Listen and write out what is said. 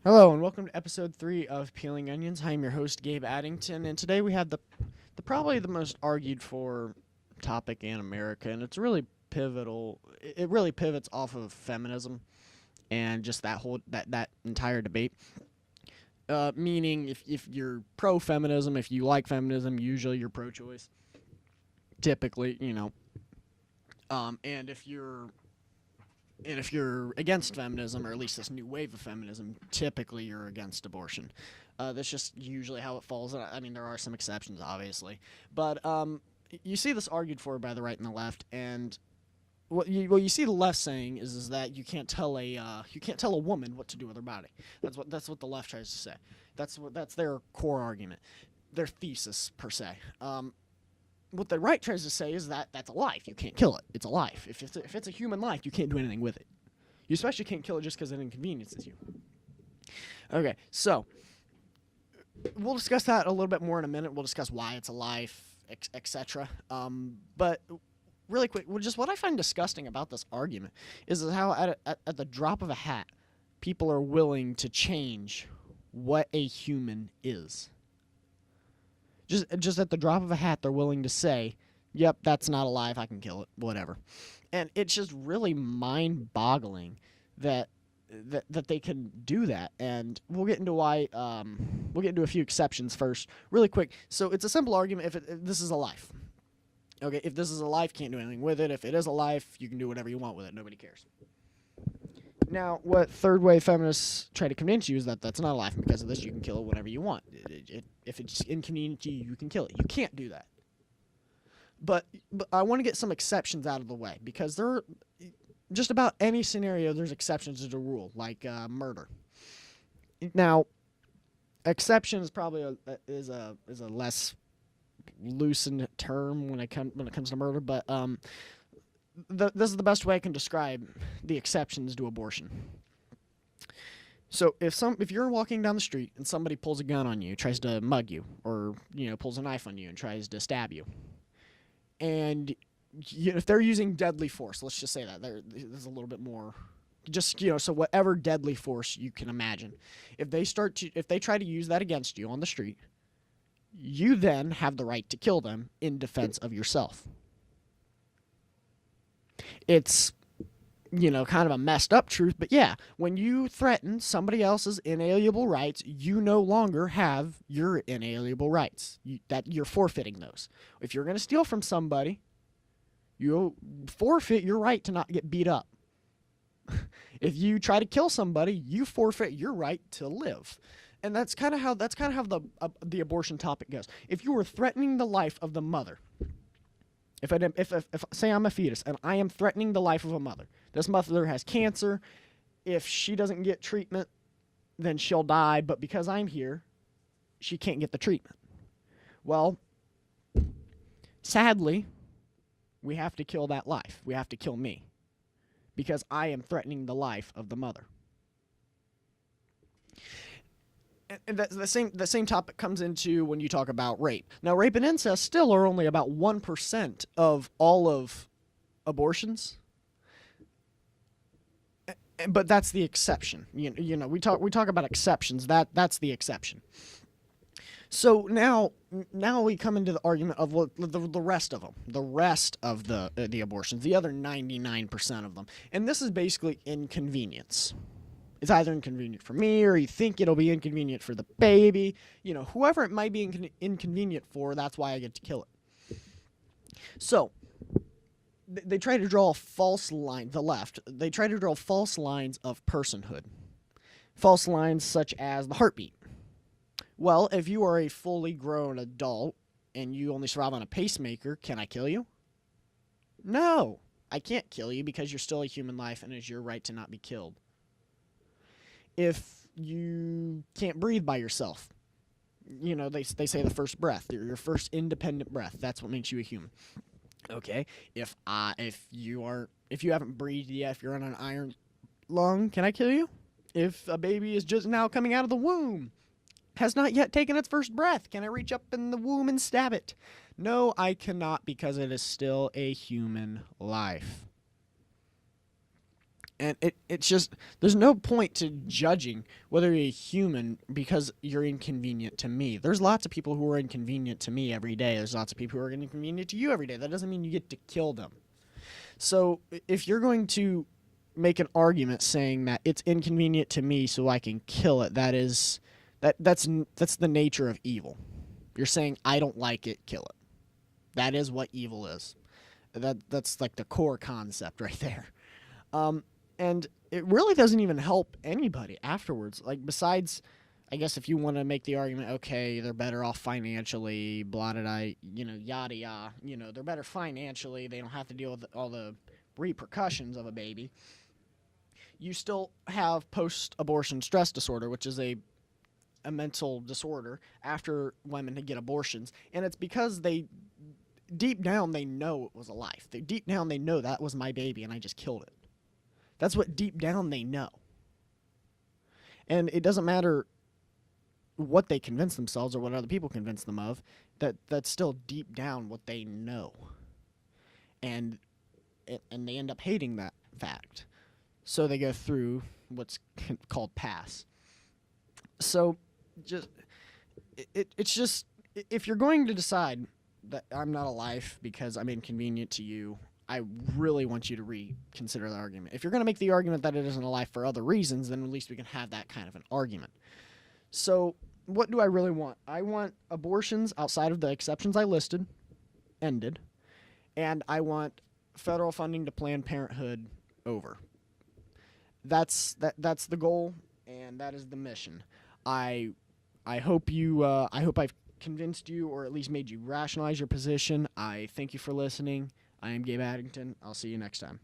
Hello and welcome to episode 3 of Peeling Onions. I'm your host Gabe Addington, and today we have the probably the most argued for topic in America, and it's really pivotal. It really pivots off of feminism and just that entire debate. Meaning, if you're pro-feminism, if you like feminism, usually you're pro-choice. Typically, and if you're against feminism, or at least this new wave of feminism, typically you're against abortion. That's just usually how it falls. I mean, there are some exceptions, obviously, but you see this argued for by the right and the left, and what you see the left saying is that you can't tell a woman what to do with her body. That's what the left tries to say. That's their core argument, their thesis per se. What the right tries to say is that that's a life. You can't kill it. It's a life. If it's a human life, you can't do anything with it. You especially can't kill it just because it inconveniences you. Okay, so we'll discuss that a little bit more in a minute. We'll discuss why it's a life, etc. But really quick, just what I find disgusting about this argument is how at the drop of a hat, people are willing to change what a human is. Just at the drop of a hat, they're willing to say, yep, that's not alive, I can kill it, whatever. And it's just really mind-boggling that they can do that. And we'll get into why. We'll get into a few exceptions first, really quick. So it's a simple argument if this is a life. Okay, if this is a life, can't do anything with it. If it is a life, you can do whatever you want with it. Nobody cares. Now, what third-wave feminists try to convince you is that that's not a life, and because of this, you can kill it whenever you want. If it's inconvenient to you, you can kill it. You can't do that. But I want to get some exceptions out of the way, because there are just about any scenario, there's exceptions to the rule, like murder. Now, exception is probably is a less loosened term when it comes to murder, but this is the best way I can describe the exceptions to abortion. So if you're walking down the street and somebody pulls a gun on you, tries to mug you, or pulls a knife on you and tries to stab you, and if they're using deadly force, let's just say that there's a little bit more, just so whatever deadly force you can imagine, if they try to use that against you on the street, you then have the right to kill them in defense of yourself. It's, kind of a messed up truth, but yeah, when you threaten somebody else's inalienable rights, you no longer have your inalienable rights. You're forfeiting those. If you're going to steal from somebody, you forfeit your right to not get beat up. If you try to kill somebody, you forfeit your right to live. And that's kind of how the abortion topic goes. If you were threatening the life of the mother, if say I'm a fetus and I am threatening the life of a mother, this mother has cancer. If she doesn't get treatment, then she'll die. But because I'm here, she can't get the treatment. Well, sadly, we have to kill that life. We have to kill me because I am threatening the life of the mother. And the same topic comes into when you talk about rape. Now, rape and incest still are only about 1% of all of abortions, but that's the exception. We talk about exceptions. That's the exception. So now we come into the argument of the rest of them, the rest of the abortions, the other 99% of them, and this is basically inconvenience. It's either inconvenient for me, or you think it'll be inconvenient for the baby. Whoever it might be inconvenient for, that's why I get to kill it. So, they try to draw a false line, the left. They try to draw false lines of personhood. False lines such as the heartbeat. Well, if you are a fully grown adult and you only survive on a pacemaker, can I kill you? No, I can't kill you because you're still a human life and it's your right to not be killed. If you can't breathe by yourself, they say the first breath, your first independent breath, that's what makes you a human. Okay, if you haven't breathed yet, if you're on an iron lung, can I kill you? If a baby is just now coming out of the womb, has not yet taken its first breath, can I reach up in the womb and stab it? No, I cannot, because it is still a human life. And it's just, there's no point to judging whether you're a human because you're inconvenient to me. There's lots of people who are inconvenient to me every day. There's lots of people who are inconvenient to you every day. That doesn't mean you get to kill them. So if you're going to make an argument saying that it's inconvenient to me so I can kill it, that's the nature of evil. You're saying I don't like it, kill it. That is what evil is. That's like the core concept right there. And it really doesn't even help anybody afterwards. Like, besides, I guess if you want to make the argument, okay, they're better off financially, blah, blah, blah, yada, yada. They're better financially. They don't have to deal with all the repercussions of a baby. You still have post-abortion stress disorder, which is a mental disorder after women get abortions. And it's because deep down, they know it was a life. Deep down, they know that was my baby and I just killed it. That's what deep down they know. And it doesn't matter what they convince themselves or what other people convince them of, that's still deep down what they know. And they end up hating that fact. So they go through what's called pass. So it's just, if you're going to decide that I'm not a life because I'm inconvenient to you, I really want you to reconsider the argument. If you're going to make the argument that it isn't a life for other reasons, then at least we can have that kind of an argument. So what do I really want? I want abortions outside of the exceptions I listed ended, and I want federal funding to Planned Parenthood over. That's the goal, and that is the mission. I hope I've convinced you, or at least made you rationalize your position. I thank you for listening. I am Gabe Addington. I'll see you next time.